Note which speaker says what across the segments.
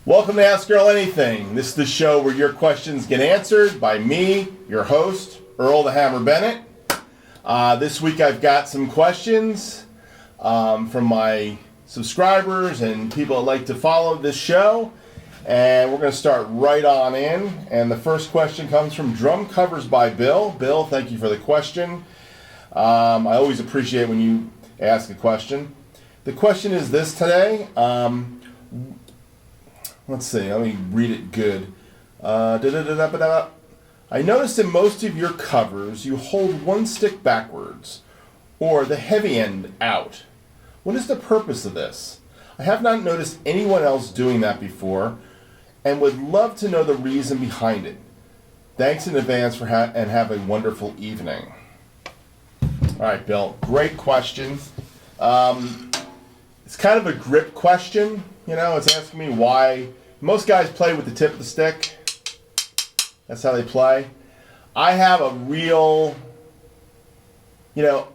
Speaker 1: Welcome to Ask Earl Anything. This is the show where your questions get answered by me, your host, Earl the Hammer Bennett. This week I've got some questions from my subscribers and people that like to follow this show. And we're going to start right on in. And the first question comes from Drum Covers by Bill. Bill, thank you for the question. I always appreciate when you ask a question. The question is this today. Let's see, let me read it good. I noticed in most of your covers you hold one stick backwards, or the heavy end out. What is the purpose of this? I have not noticed anyone else doing that before, and would love to know the reason behind it. Thanks in advance and have a wonderful evening. All right, Bill, great question. It's kind of a grip question. You know, it's asking me why. Most guys play with the tip of the stick. That's how they play. I have a real, not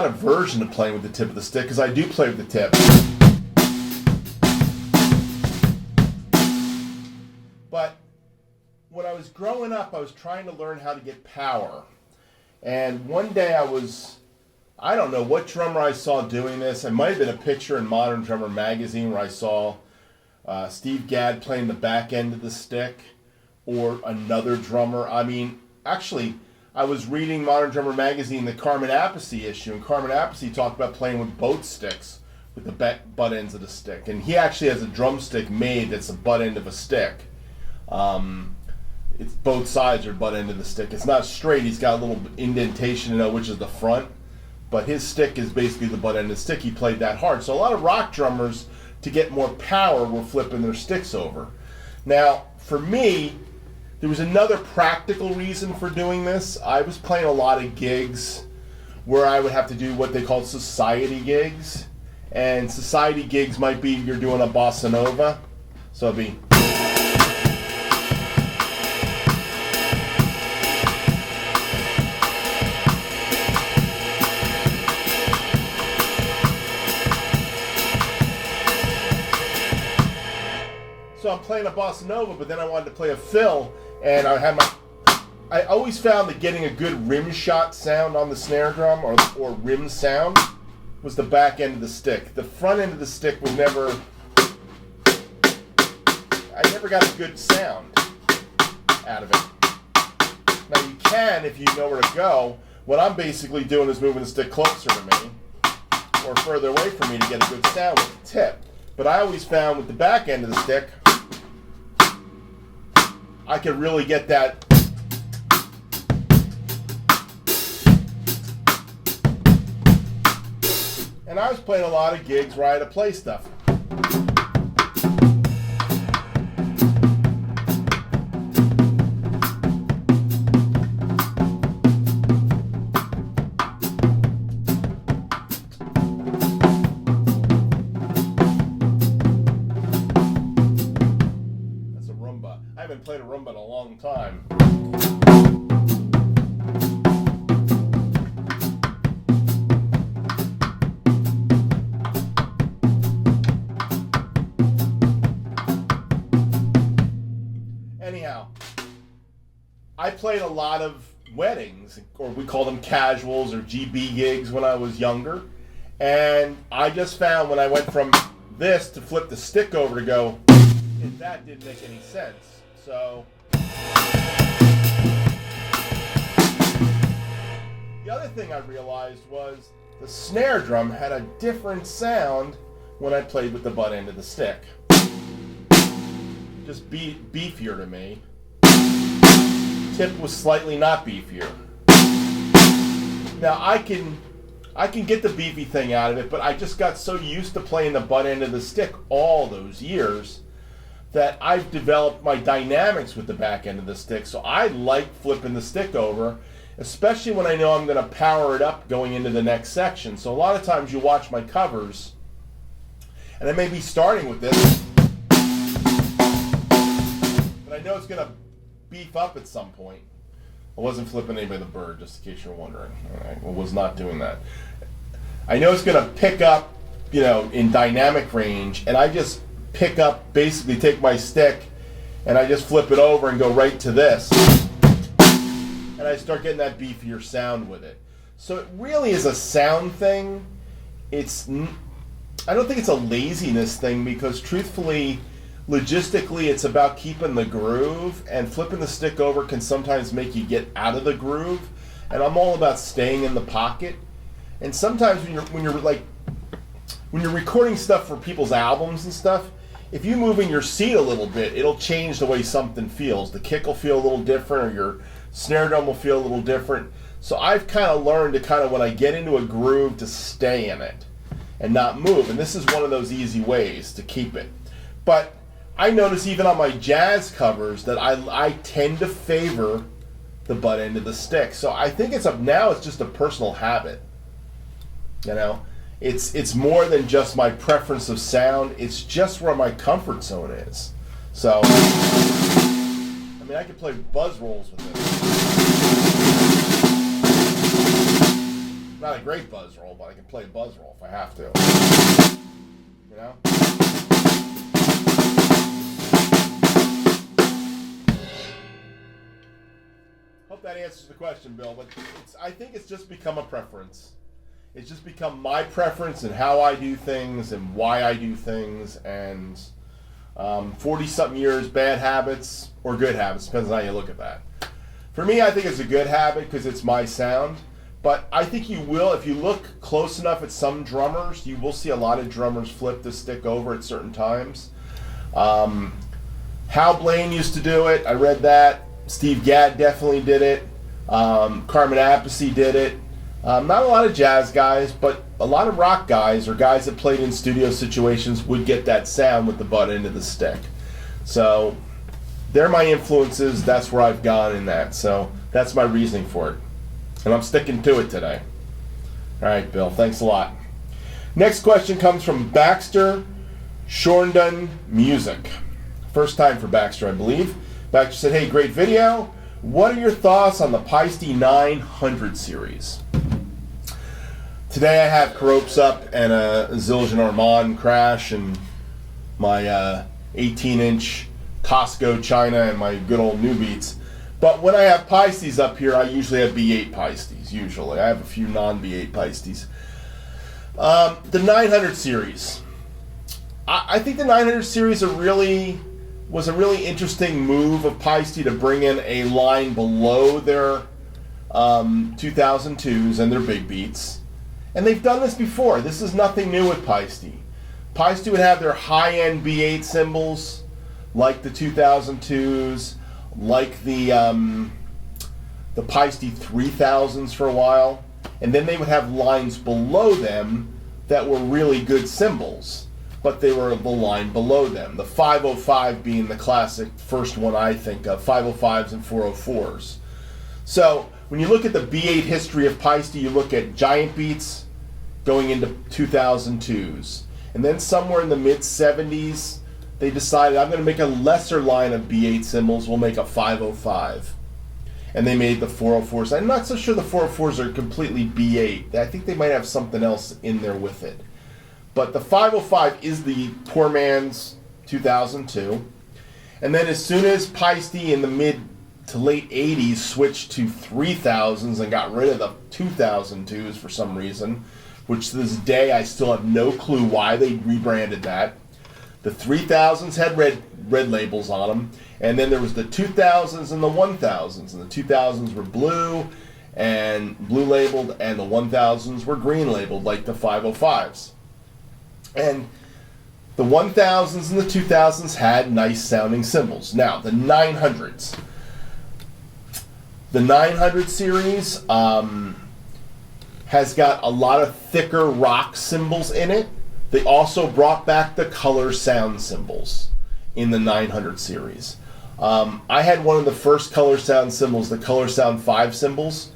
Speaker 1: a version of playing with the tip of the stick, because I do play with the tip. But when I was growing up, I was trying to learn how to get power. And one day I don't know what drummer I saw doing this. It might have been a picture in Modern Drummer magazine where I saw Steve Gadd playing the back end of the stick, or another drummer. I mean, actually, I was reading Modern Drummer magazine, the Carmen Appice issue, and Carmen Appice talked about playing with both sticks, with the butt ends of the stick. And he actually has a drumstick made that's a butt end of a stick. It's both sides are butt end of the stick. It's not straight. He's got a little indentation to know which is the front. But his stick is basically the butt end of the stick. He played that hard. So a lot of rock drummers, to get more power, were flipping their sticks over. Now, for me, there was another practical reason for doing this. I was playing a lot of gigs where I would have to do what they call society gigs. And society gigs might be you're doing a bossa nova. So it'd be... So I'm playing a bossa nova, but then I wanted to play a fill, and I always found that getting a good rim shot sound on the snare drum, or rim sound, was the back end of the stick. The front end of the stick was I never got a good sound out of it. Now you can, if you know where to go. What I'm basically doing is moving the stick closer to me, or further away from me to get a good sound with the tip. But I always found with the back end of the stick, I could really get that. And I was playing a lot of gigs where I had to play stuff. I haven't played a rumba in a long time. Anyhow, I played a lot of weddings, or we call them casuals or GB gigs when I was younger. And I just found when I went from this to flip the stick over to go, that didn't make any sense. So the other thing I realized was the snare drum had a different sound when I played with the butt end of the stick. Just beefier to me. Tip was slightly not beefier. Now I can get the beefy thing out of it, but I just got so used to playing the butt end of the stick all those years that I've developed my dynamics with the back end of the stick. So I like flipping the stick over, especially when I know I'm going to power it up going into the next section. So a lot of times you watch my covers, and I may be starting with this, but I know it's going to beef up at some point. I wasn't flipping anybody the bird, just in case you're wondering. All right, I was not doing that. I know it's going to pick up, in dynamic range, and I just pick up, basically take my stick, and I just flip it over and go right to this. And I start getting that beefier sound with it. So it really is a sound thing. I don't think it's a laziness thing, because truthfully, logistically, it's about keeping the groove, and flipping the stick over can sometimes make you get out of the groove. And I'm all about staying in the pocket. And sometimes when you're recording stuff for people's albums and stuff, if you move in your seat a little bit, it'll change the way something feels. The kick will feel a little different, or your snare drum will feel a little different. So I've kind of learned to when I get into a groove, to stay in it and not move. And this is one of those easy ways to keep it. But I notice even on my jazz covers that I tend to favor the butt end of the stick. So I think it's just a personal habit. You know, it's more than just my preference of sound. It's just where my comfort zone is. So, I mean, I could play buzz rolls with it. Not a great buzz roll, but I can play a buzz roll if I have to. You know? Hope that answers the question, Bill. But I think it's just become a preference. It's just become my preference and how I do things and why I do things. And 40-something years, bad habits or good habits, depends on how you look at that. For me, I think it's a good habit because it's my sound. But I think you will, if you look close enough at some drummers, you will see a lot of drummers flip the stick over at certain times. Hal Blaine used to do it. I read that. Steve Gadd definitely did it. Carmen Appice did it. Not a lot of jazz guys, but a lot of rock guys or guys that played in studio situations would get that sound with the butt end of the stick. So they're my influences. That's where I've gone in that. So that's my reasoning for it. And I'm sticking to it today. All right, Bill. Thanks a lot. Next question comes from Baxter Shorndon Music. First time for Baxter, I believe. Baxter said, hey, great video. What are your thoughts on the Paiste 900 series? Today I have Caropes up and a Zildjian Ormond crash and my 18-inch Costco China and my good old New Beats. But when I have Paistes up here, I usually have B8 Paistes, usually. I have a few non-B8 Paistes. The 900 series. I think the 900 series was a really interesting move of Paiste to bring in a line below their 2002s and their big beats. And they've done this before. This is nothing new with Paiste. Paiste would have their high-end B8 cymbals, like the 2002s, like the Paiste 3000s for a while. And then they would have lines below them that were really good cymbals, but they were the line below them. The 505 being the classic first one I think of, 505s and 404s. So when you look at the B8 history of Paiste, you look at giant beats going into 2002s. And then somewhere in the mid-70s, they decided, I'm going to make a lesser line of B8 cymbals. We'll make a 505. And they made the 404s. I'm not so sure the 404s are completely B8. I think they might have something else in there with it. But the 505 is the poor man's 2002. And then as soon as Paiste in the mid to late 80s switched to 3000s and got rid of the 2002s for some reason, which to this day I still have no clue why they rebranded that. The 3000s had red labels on them, and then there was the 2000s and the 1000s, and the 2000s were blue labeled, and the 1000s were green labeled like the 505s. And the 1000s and the 2000s had nice sounding cymbals. Now, the 900s. The 900 series has got a lot of thicker rock cymbals in it. They also brought back the color sound cymbals in the 900 series. I had one of the first color sound cymbals, the color sound 5 cymbals.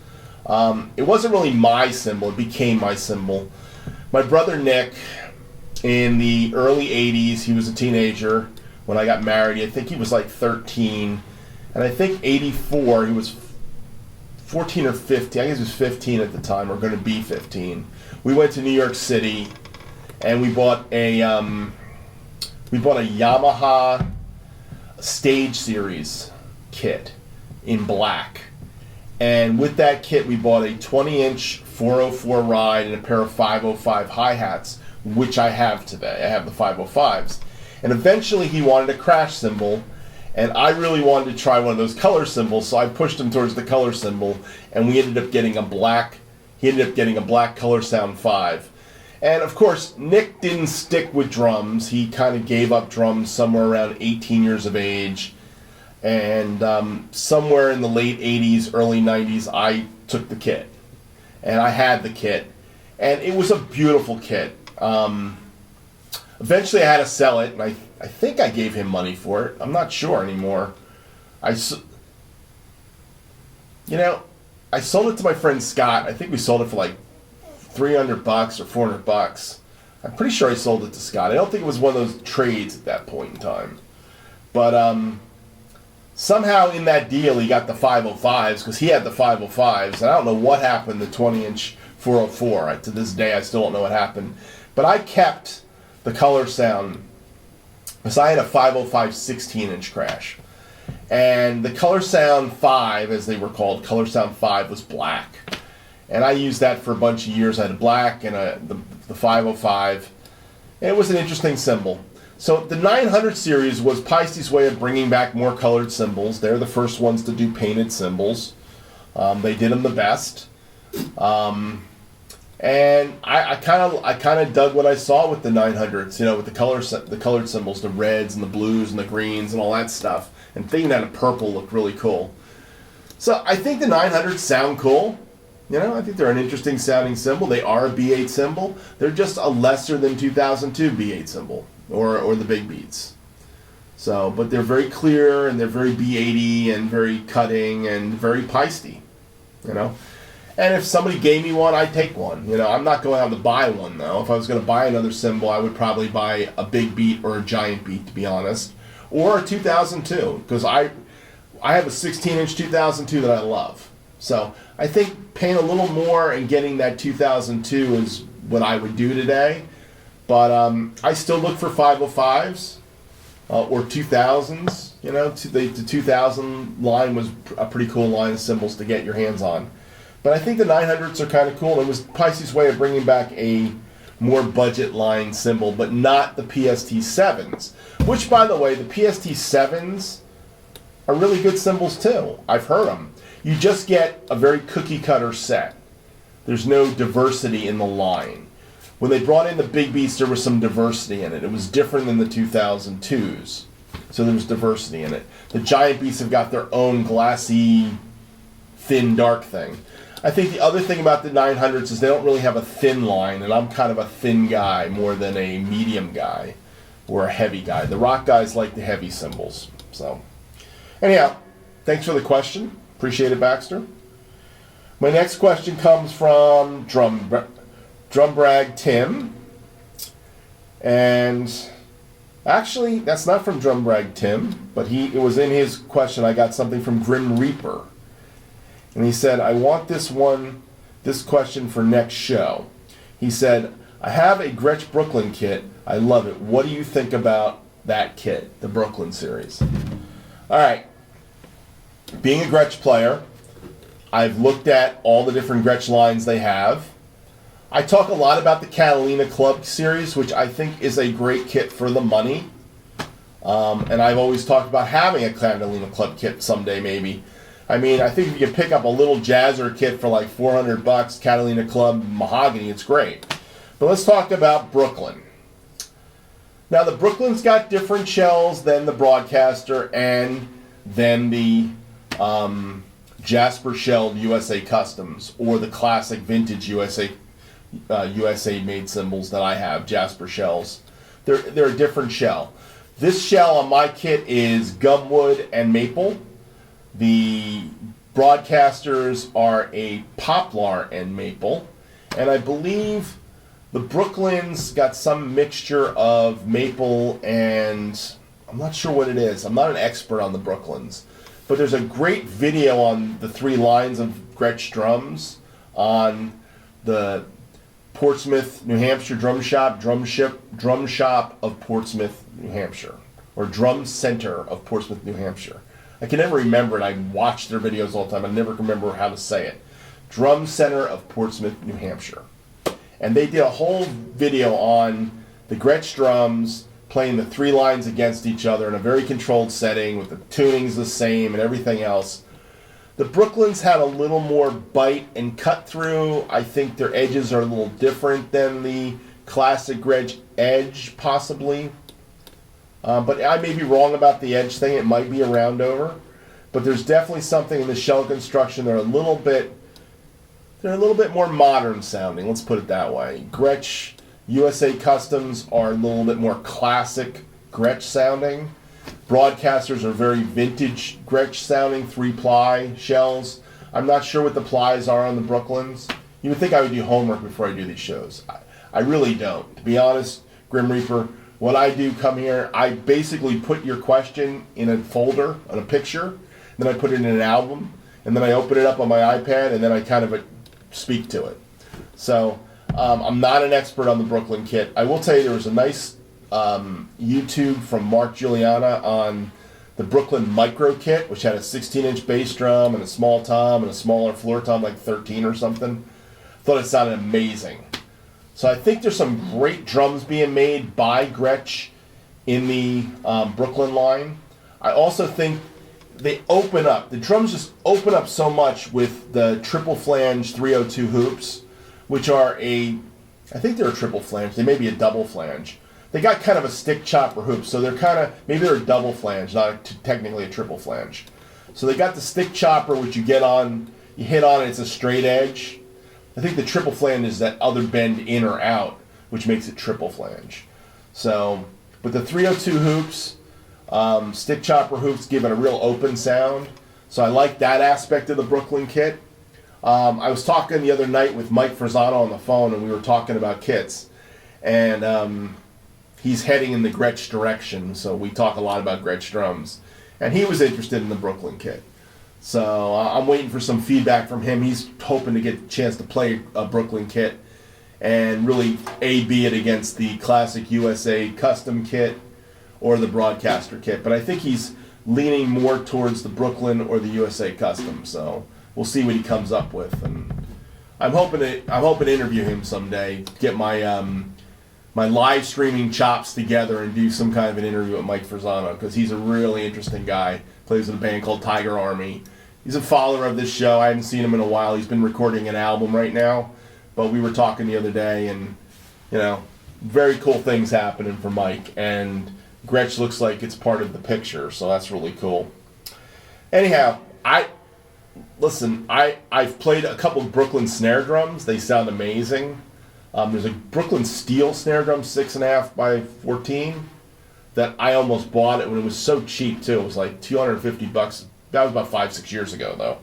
Speaker 1: It wasn't really my cymbal, it became my cymbal. My brother Nick, in the early 80s, he was a teenager when I got married. I think he was like 13. And I think 84, he was 14 or 15. I guess he was 15 at the time, or going to be 15. We went to New York City, and we bought a we bought a Yamaha Stage Series kit in black. And with that kit, we bought a 20-inch 404 ride and a pair of 505 hi-hats, which I have today. I have the 505s. And eventually he wanted a crash cymbal, and I really wanted to try one of those color cymbals, so I pushed him towards the color cymbal, and we ended up getting a black, he ended up getting a black Color Sound 5. And of course, Nick didn't stick with drums. He kind of gave up drums somewhere around 18 years of age. And somewhere in the late 80s, early 90s, I took the kit. And I had the kit. And it was a beautiful kit. Eventually I had to sell it, and I think I gave him money for it. I'm not sure anymore. I sold it to my friend Scott. I think we sold it for like $300 or $400. I'm pretty sure I sold it to Scott. I don't think it was one of those trades at that point in time. But somehow in that deal he got the 505s, because he had the 505s. And I don't know what happened to the 20-inch 404. To this day I still don't know what happened. But I kept the Color Sound, because I had a 505 16-inch crash. And the Color Sound 5, as they were called, Color Sound 5 was black. And I used that for a bunch of years. I had a black and the 505. And it was an interesting cymbal. So the 900 series was Paisley's way of bringing back more colored cymbals. They're the first ones to do painted cymbals. They did them the best. And I kind of dug what I saw with the 900s, with the colored cymbals, the reds and the blues and the greens and all that stuff. And thinking that a purple looked really cool. So I think the 900s sound cool. I think they're an interesting sounding cymbal. They are a B8 cymbal. They're just a lesser than 2002 B8 cymbal or the big beats. So, but they're very clear and they're very B80 and very cutting and very Peisty, And if somebody gave me one, I'd take one. I'm not going out to buy one, though. If I was going to buy another cymbal, I would probably buy a big beat or a giant beat, to be honest. Or a 2002, because I have a 16-inch 2002 that I love. So I think paying a little more and getting that 2002 is what I would do today. But I still look for 505s or 2000s. The 2000 line was a pretty cool line of cymbals to get your hands on. But I think the 900s are kind of cool. It was Paisley's way of bringing back a more budget line cymbal, but not the PST-7s. Which, by the way, the PST-7s are really good cymbals too. I've heard them. You just get a very cookie cutter set. There's no diversity in the line. When they brought in the big beats, there was some diversity in it. It was different than the 2002s. So there was diversity in it. The giant beats have got their own glassy, thin, dark thing. I think the other thing about the 900s is they don't really have a thin line, and I'm kind of a thin guy more than a medium guy or a heavy guy. The rock guys like the heavy cymbals. So, anyhow, thanks for the question. Appreciate it, Baxter. My next question comes from Drumbrag Tim. And actually, that's not from Drumbrag Tim, but it was in his question. I got something from Grim Reaper. And he said, I want this question for next show. He said, I have a Gretsch Brooklyn Kit. I love it. What do you think about that kit, the Brooklyn series? All right. Being a Gretsch player, I've looked at all the different Gretsch lines they have. I talk a lot about the Catalina Club series, which I think is a great kit for the money. And I've always talked about having a Catalina Club kit someday, maybe. I mean, I think if you can pick up a little Jazzer kit for like $400, Catalina Club mahogany, it's great. But let's talk about Brooklyn. Now, the Brooklyn's got different shells than the Broadcaster and than the Jasper shelled USA Customs or the classic vintage USA made cymbals that I have, Jasper shells. They're a different shell. This shell on my kit is gumwood and maple. The Broadcasters are a poplar and maple. And I believe the Brooklyn's got some mixture of maple and I'm not sure what it is. I'm not an expert on the Brooklyns. But there's a great video on the three lines of Gretsch drums on the Portsmouth, New Hampshire Drum Shop of Portsmouth, New Hampshire, or Drum Center of Portsmouth, New Hampshire. I can never remember it. I watch their videos all the time. I never can remember how to say it. Drum Center of Portsmouth, New Hampshire. And they did a whole video on the Gretsch drums playing the 3 lines against each other in a very controlled setting with the tunings the same and everything else. The Brooklyns had a little more bite and cut through. I think their edges are a little different than the classic Gretsch edge, possibly. But I may be wrong about the edge thing. It might be a round over. But there's definitely something in the shell construction. They're a little bit more modern sounding. Let's put it that way. Gretsch USA Customs are a little bit more classic Gretsch sounding. Broadcasters are very vintage Gretsch sounding, 3-ply shells. I'm not sure what the plies are on the Brooklyns. You would think I would do homework before I do these shows. I really don't. To be honest, Grim Reaper, what I do come here, I basically put your question in a folder, on a picture, then I put it in an album, and then I open it up on my iPad, and then I kind of speak to it. So I'm not an expert on the Brooklyn Kit. I will tell you there was a nice YouTube from Mark Giuliana on the Brooklyn Micro Kit, which had a 16-inch bass drum and a small tom and a smaller floor tom, like 13 or something. Thought it sounded amazing. So I think there's some great drums being made by Gretsch in the Brooklyn line. I also think they open up. The drums just open up so much with the triple flange 302 hoops, which are I think they're a triple flange. They may be a double flange. They got kind of a stick chopper hoop, so they're kind of, maybe they're a double flange, not technically a triple flange. So they got the stick chopper, which you hit on it, it's a straight edge. I think the triple flange is that other bend in or out, which makes it triple flange. So, but the 302 hoops, stick chopper hoops give it a real open sound. So I like that aspect of the Brooklyn Kit. I was talking the other night with Mike Frazano on the phone, and we were talking about kits. And he's heading in the Gretsch direction, so we talk a lot about Gretsch drums. And he was interested in the Brooklyn Kit. So I'm waiting for some feedback from him. He's hoping to get a chance to play a Brooklyn Kit and really A/B it against the classic USA custom kit or the broadcaster kit. But I think he's leaning more towards the Brooklyn or the USA custom. So we'll see what he comes up with. And I'm hoping to interview him someday. Get my my live streaming chops together and do some kind of an interview with Mike Frazano, because he's a really interesting guy. Plays in a band called Tiger Army. He's a follower of this show. I haven't seen him in a while. He's been recording an album right now, but we were talking the other day, and very cool things happening for Mike. And Gretsch looks like it's part of the picture, so that's really cool. Anyhow, I've played a couple of Brooklyn snare drums. They sound amazing. There's a Brooklyn steel snare drum, 6.5 by 14, that I almost bought it when it was so cheap too. It was like $250. That was about 5-6 years ago though.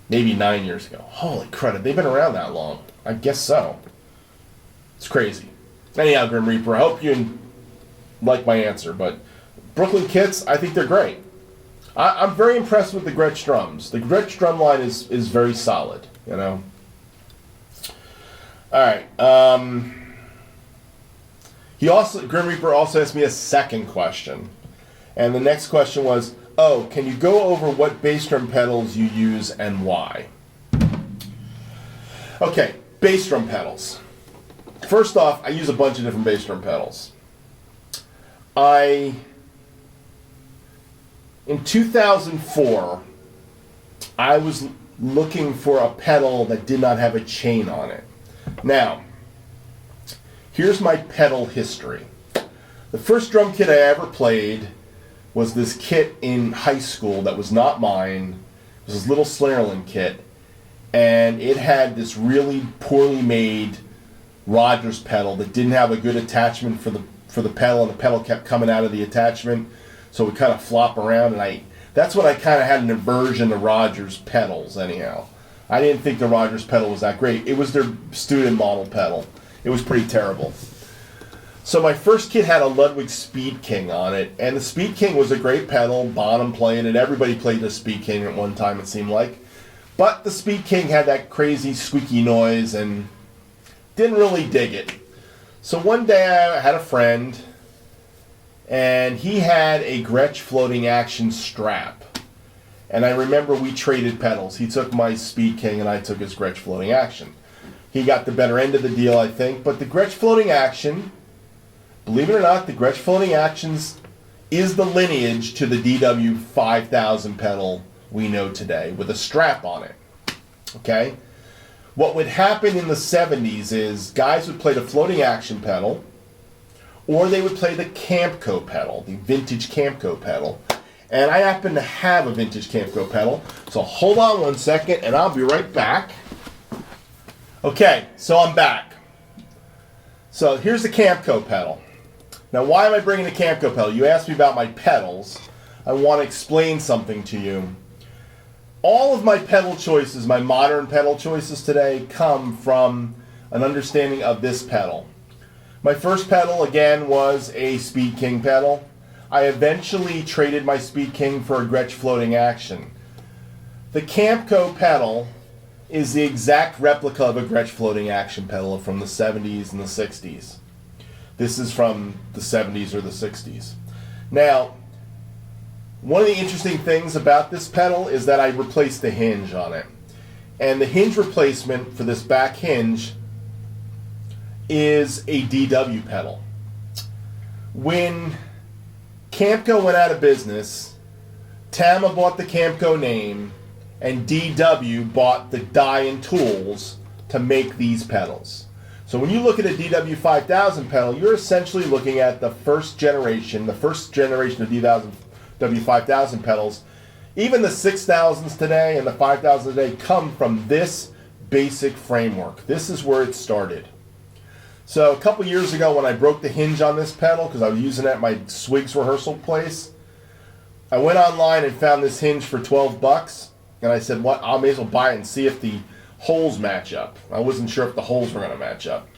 Speaker 1: Maybe 9 years ago. Holy crud, they've been around that long. I guess so. It's crazy. Anyhow, Grim Reaper, I hope you like my answer, but Brooklyn Kits, I think they're great. I'm very impressed with the Gretsch drums. The Gretsch drum line is very solid, Alright, Grim Reaper also asked me a second question. And the next question was, can you go over what bass drum pedals you use and why? Okay, bass drum pedals. First off, I use a bunch of different bass drum pedals. In 2004, I was looking for a pedal that did not have a chain on it. Now, here's my pedal history. The first drum kit I ever played was this kit in high school that was not mine. It was this little Snarlin kit, and it had this really poorly made Rogers pedal that didn't have a good attachment for the pedal, and the pedal kept coming out of the attachment, so it would kind of flop around, and that's when I kind of had an aversion to Rogers pedals anyhow. I didn't think the Rogers pedal was that great. It was their student model pedal. It was pretty terrible. So my first kit had a Ludwig Speed King on it, and the Speed King was a great pedal. Bonham played it. Everybody played the Speed King at one time, it seemed like. But the Speed King had that crazy squeaky noise and didn't really dig it. So one day I had a friend, and he had a Gretsch floating action strap. And I remember we traded pedals. He took my Speed King and I took his Gretsch floating action. He got the better end of the deal, I think. But the Gretsch floating action, believe it or not, the Gretsch floating actions is the lineage to the DW 5000 pedal we know today with a strap on it. Okay? What would happen in the 70s is guys would play the floating action pedal, or they would play the Camco pedal, the vintage Camco pedal. And I happen to have a vintage Camco pedal, so hold on one second and I'll be right back. Okay, so I'm back. So here's the Camco pedal. Now why am I bringing the Camco pedal? You asked me about my pedals. I want to explain something to you. All of my pedal choices, my modern pedal choices today, come from an understanding of this pedal. My first pedal, again, was a Speed King pedal. I eventually traded my Speed King for a Gretsch floating action. The Camco pedal is the exact replica of a Gretsch floating action pedal from the 70s and the 60s. This is from the 70s or the 60s. Now, one of the interesting things about this pedal is that I replaced the hinge on it. And the hinge replacement for this back hinge is a DW pedal. When Camco went out of business, Tama bought the Camco name, and DW bought the die and tools to make these pedals. So when you look at a DW 5000 pedal, you're essentially looking at the first generation of DW 5000 pedals. Even the 6000s today and the 5000s today come from this basic framework. This is where it started. So a couple years ago when I broke the hinge on this pedal, because I was using it at my Swigs rehearsal place, I went online and found this hinge for $12, and I said, "What? I may as well buy it and see if the holes match up." I wasn't sure if the holes were going to match up.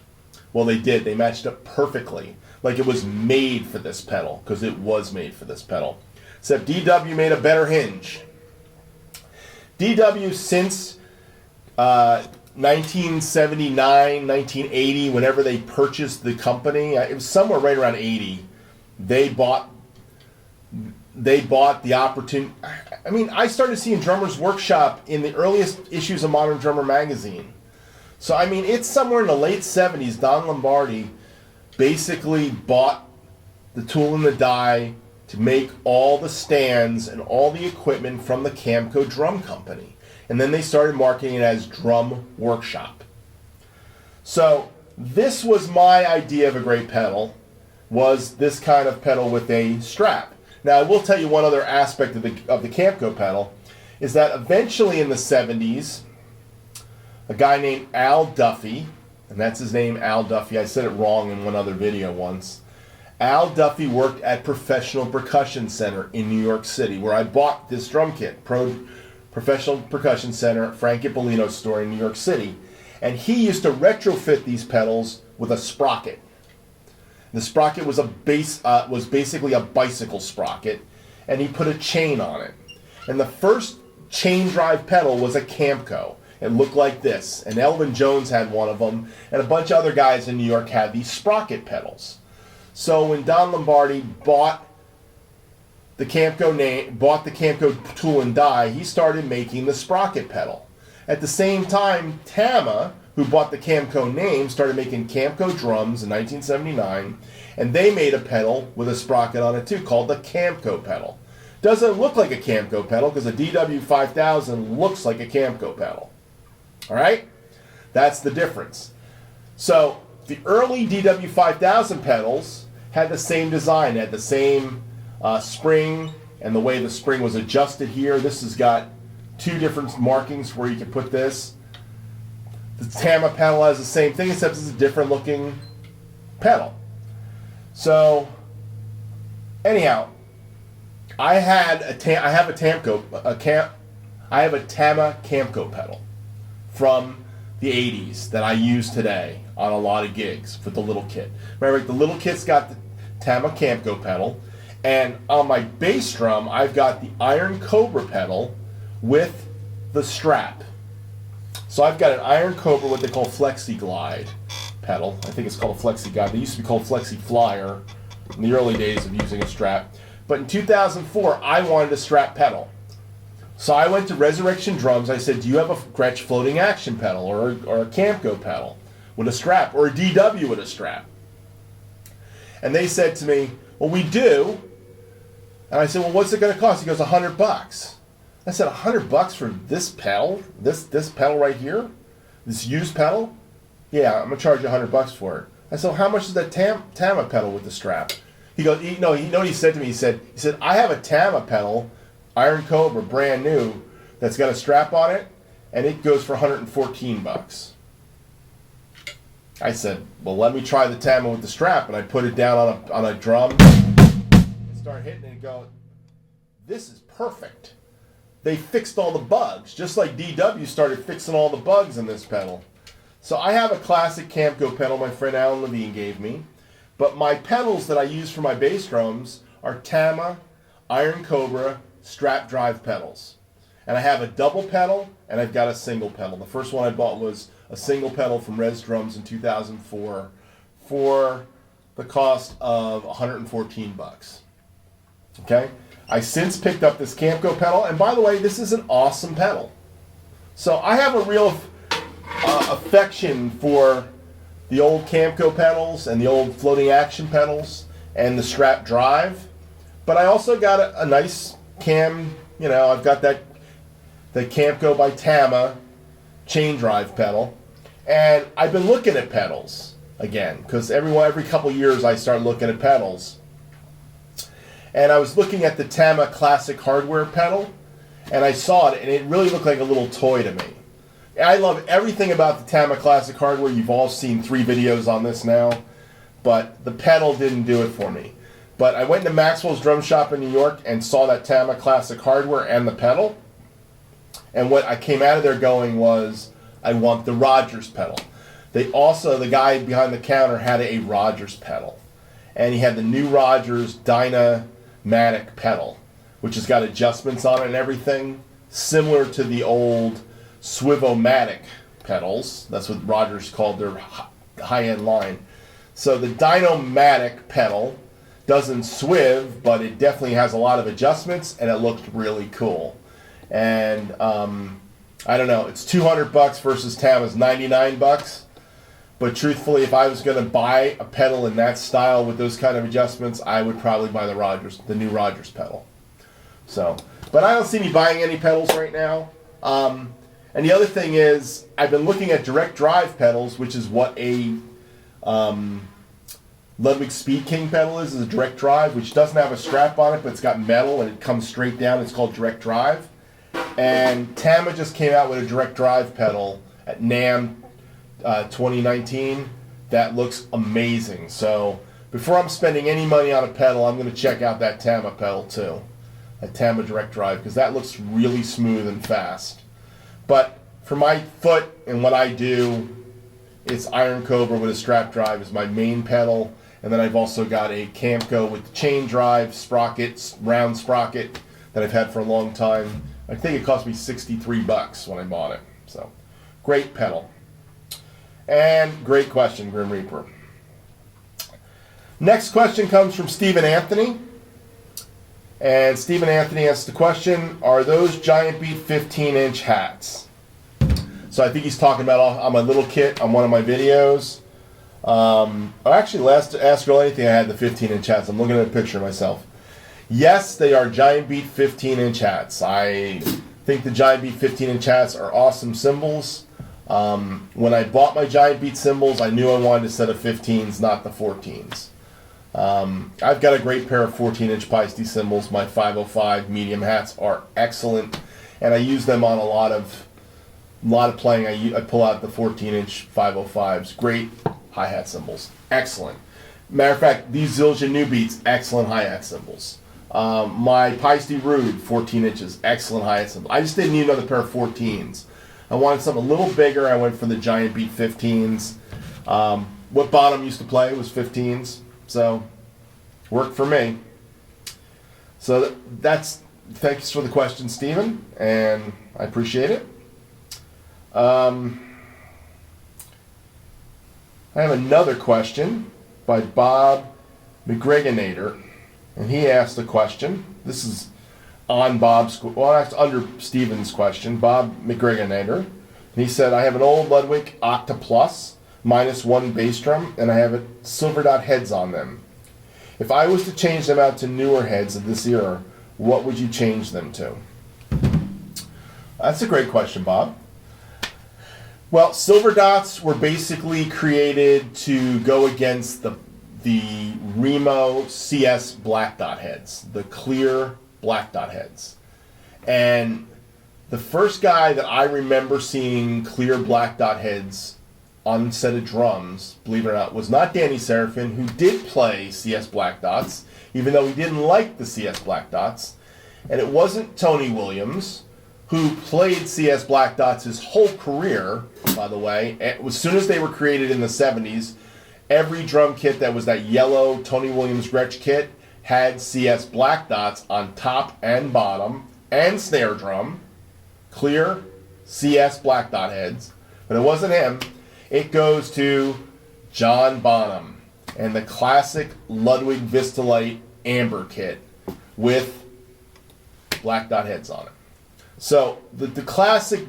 Speaker 1: Well, they did. They matched up perfectly, like it was made for this pedal, because it was made for this pedal. Except DW made a better hinge. DW, since 1979, 1980, whenever they purchased the company, it was somewhere right around 80, they bought the opportunity. I mean, I started seeing Drummer's Workshop in the earliest issues of Modern Drummer magazine. So, I mean, it's somewhere in the late 70s, Don Lombardi basically bought the tool and the die to make all the stands and all the equipment from the Camco Drum Company. And then they started marketing it as Drum Workshop. So this was my idea of a great pedal, was this kind of pedal with a strap. Now I will tell you one other aspect of the Camco pedal, is that eventually in the 70s, a guy named Al Duffy, and that's his name, Al Duffy, I said it wrong in one other video once, Al Duffy worked at Professional Percussion Center in New York City, where I bought this drum kit, Professional Percussion Center at Frank Ippolino's store in New York City. And he used to retrofit these pedals with a sprocket. The sprocket was was basically a bicycle sprocket, and he put a chain on it. And the first chain drive pedal was a Camco. It looked like this. And Elvin Jones had one of them, and a bunch of other guys in New York had these sprocket pedals. So when Don Lombardi bought the Camco tool and die, he started making the sprocket pedal. At the same time, Tama, who bought the Camco name, started making Camco drums in 1979, and they made a pedal with a sprocket on it too, called the Camco pedal. Doesn't look like a Camco pedal, because a DW 5000 looks like a Camco pedal. Alright? That's the difference. So, the early DW 5000 pedals had the same design, had the same spring, and the way the spring was adjusted here. This has got two different markings where you can put this. The Tama pedal has the same thing, except it's a different looking pedal. So, anyhow, I have a Tama Camco pedal from the 80s that I use today on a lot of gigs for the little kit. Remember, the little kit's got the Tama Camco pedal, and on my bass drum, I've got the Iron Cobra pedal with the strap. So I've got an Iron Cobra, what they call Flexi Glide pedal. I think it's called a Flexi Glide. They used to be called Flexi Flyer in the early days of using a strap. But in 2004, I wanted a strap pedal. So I went to Resurrection Drums. I said, do you have a Gretsch floating action pedal or a Camco pedal with a strap or a DW with a strap? And they said to me, well, we do. And I said, well, what's it going to cost? He goes, $100. I said, $100 for this pedal? This pedal right here? This used pedal? Yeah, I'm going to charge you $100 for it. I said, well, how much is that Tama pedal with the strap? He goes, you know what he said to me? He said, I have a Tama pedal, Iron Cobra, brand new, that's got a strap on it, and it goes for $114. I said, well, let me try the Tama with the strap, and I put it down on a drum and start hitting it and go, this is perfect. They fixed all the bugs, just like DW started fixing all the bugs in this pedal. So I have a classic Camco pedal my friend Alan Levine gave me, but my pedals that I use for my bass drums are Tama, Iron Cobra, strap drive pedals. And I have a double pedal, and I've got a single pedal. The first one I bought was a single pedal from Res Drums in 2004 for the cost of $114. Okay? I since picked up this Camco pedal, and by the way, this is an awesome pedal. So I have a real affection for the old Camco pedals and the old floating action pedals and the strap drive, but I also got a nice cam, I've got the Camco by Tama chain drive pedal, and I've been looking at pedals again, because every couple years I start looking at pedals. And I was looking at the Tama Classic Hardware pedal, and I saw it, and it really looked like a little toy to me. I love everything about the Tama Classic Hardware. You've all seen 3 videos on this now, but the pedal didn't do it for me. But I went to Maxwell's Drum Shop in New York and saw that Tama Classic Hardware and the pedal, and what I came out of there going was, I want the Rogers pedal. The guy behind the counter had a Rogers pedal, and he had the new Rogers Dynamatic pedal, which has got adjustments on it and everything, similar to the old Swivomatic pedals. That's what Rogers called their high-end line. So the Dynomatic pedal doesn't swiv, but it definitely has a lot of adjustments, and it looked really cool. And I don't know, it's $200 versus Tama's $99. But truthfully, if I was going to buy a pedal in that style with those kind of adjustments, I would probably buy the new Rogers pedal. So, but I don't see me buying any pedals right now. And the other thing is, I've been looking at direct drive pedals, which is what a Ludwig Speed King pedal is a direct drive, which doesn't have a strap on it, but it's got metal and it comes straight down. It's called direct drive. And Tama just came out with a direct drive pedal at NAMM 2019 that looks amazing. So before I'm spending any money on a pedal, I'm going to check out that Tama pedal too, that Tama direct drive, because that looks really smooth and fast. But for my foot and what I do, it's Iron Cobra with a strap drive is my main pedal, and then I've also got a Camco with the chain drive sprocket, round sprocket that I've had for a long time. I think it cost me $63 when I bought it. So great pedal. And great question, Grim Reaper. Next question comes from Stephen Anthony. And Stephen Anthony asks the question, are those Giant Beat 15-inch hats? So I think he's talking about on my little kit on one of my videos. Actually, last Ask Earl Anything, I had the 15-inch hats. I'm looking at a picture of myself. Yes, they are Giant Beat 15-inch hats. I think the Giant Beat 15-inch hats are awesome cymbals. When I bought my Giant Beat cymbals, I knew I wanted a set of 15s, not the 14s. I've got a great pair of 14-inch Paiste cymbals. My 505 medium hats are excellent, and I use them on a lot of playing. I pull out the 14-inch 505s. Great hi-hat cymbals. Excellent. Matter of fact, these Zildjian New Beats, excellent hi-hat cymbals. My Paiste Rude, 14 inches, excellent hi-hat cymbals. I just didn't need another pair of 14s. I wanted something a little bigger. I went for the Giant Beat 15s. What Bonham used to play was 15s, so worked for me. So thanks for the question, Stephen, and I appreciate it. I have another question by Bob McGreganator, and he asked a question. This is on Bob's, well, that's under Steven's question. Bob McGreganator, and he said, I have an old Ludwig Octa Plus -1 bass drum, and I have silver dot heads on them. If I was to change them out to newer heads of this era, what would you change them to? That's a great question, Bob. Well, silver dots were basically created to go against the Remo CS black dot heads, the clear black dot heads. And the first guy that I remember seeing clear black dot heads on a set of drums, believe it or not, was not Danny Serafin, who did play CS black dots, even though he didn't like the CS black dots. And it wasn't Tony Williams, who played CS black dots his whole career, by the way. As soon as they were created in the 70s, every drum kit that was that yellow Tony Williams Gretsch kit had CS black dots on top and bottom, and snare drum, clear CS black dot heads. But it wasn't him. It goes to John Bonham and the classic Ludwig Vistalite amber kit with black dot heads on it. So the classic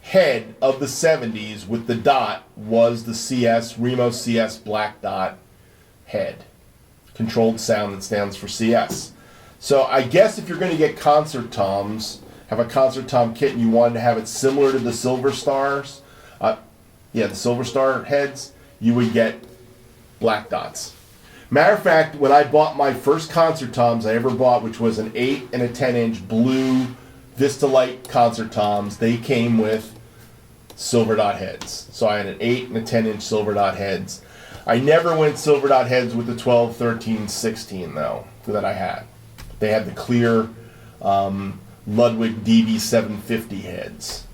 Speaker 1: head of the 70s with the dot was the CS, Remo CS black dot head. Controlled sound that stands for CS. So I guess if you're going to get concert toms, have a concert tom kit and you wanted to have it similar to the Silver Stars, the Silver Star heads, you would get black dots. Matter of fact, when I bought my first concert toms I ever bought, which was an 8 and a 10-inch blue Vistalite concert toms, they came with silver dot heads. So I had an 8 and a 10-inch silver dot heads. I never went silver dot heads with the 12, 13, 16 though, that I had. They had the clear Ludwig DB750 heads.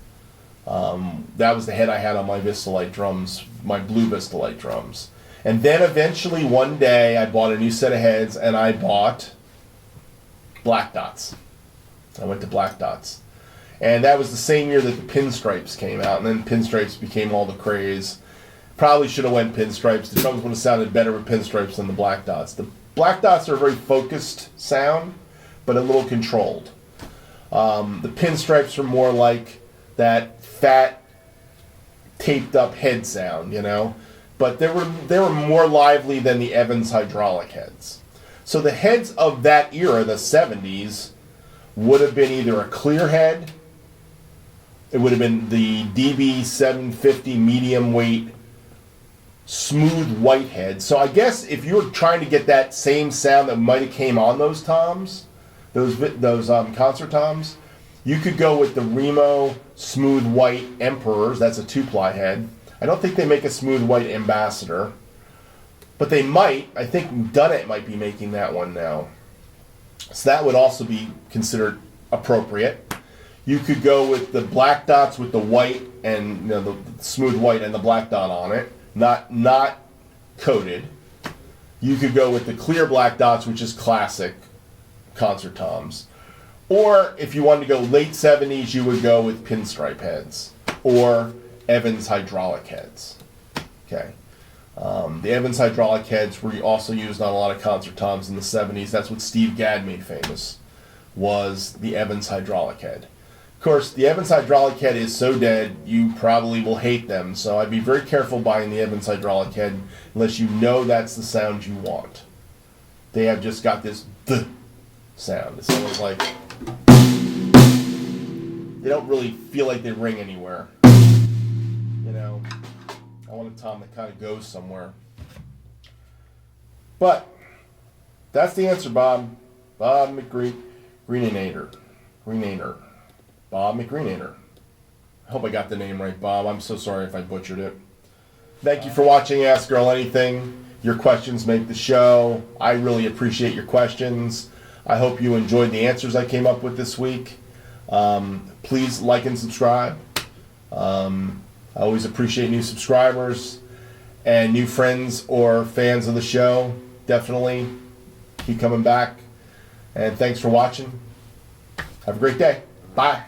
Speaker 1: That was the head I had on my Vistalite drums, my blue Vistalite drums. And then eventually one day I bought a new set of heads and I bought black dots. I went to black dots. And that was the same year that the pinstripes came out, and then pinstripes became all the craze. Probably should have went pinstripes. The drums would have sounded better with pinstripes than the black dots. The black dots are a very focused sound, but a little controlled. The pinstripes are more like that fat, taped up head sound, But they were more lively than the Evans hydraulic heads. So the heads of that era, the 70s, would have been either a clear head, it would have been the DB750 medium weight smooth white head. So I guess if you were trying to get that same sound that might have came on those toms, those concert toms, you could go with the Remo smooth white Emperors. That's a 2-ply head. I don't think they make a smooth white Ambassador, but they might. I think Bennett might be making that one now. So that would also be considered appropriate. You could go with the black dots with the white and the smooth white and the black dot on it, not coated. You could go with the clear black dots, which is classic concert toms. Or if you wanted to go late 70s, you would go with pinstripe heads or Evans hydraulic heads. Okay. The Evans hydraulic heads were also used on a lot of concert toms in the 70s. That's what Steve Gadd made famous, was the Evans hydraulic head. Of course, the Evans hydraulic head is so dead, you probably will hate them. So I'd be very careful buying the Evans hydraulic head unless you know that's the sound you want. They have just got this th sound. It's almost like they don't really feel like they ring anywhere. I want a tom that kind of goes somewhere. But that's the answer, Bob. Bob McGreenator. Bob McGreenator. I hope I got the name right, Bob. I'm so sorry if I butchered it. Thank you for watching Ask Earl Anything. Your questions make the show. I really appreciate your questions. I hope you enjoyed the answers I came up with this week. Please like and subscribe. I always appreciate new subscribers and new friends or fans of the show. Definitely keep coming back. And thanks for watching. Have a great day. Bye.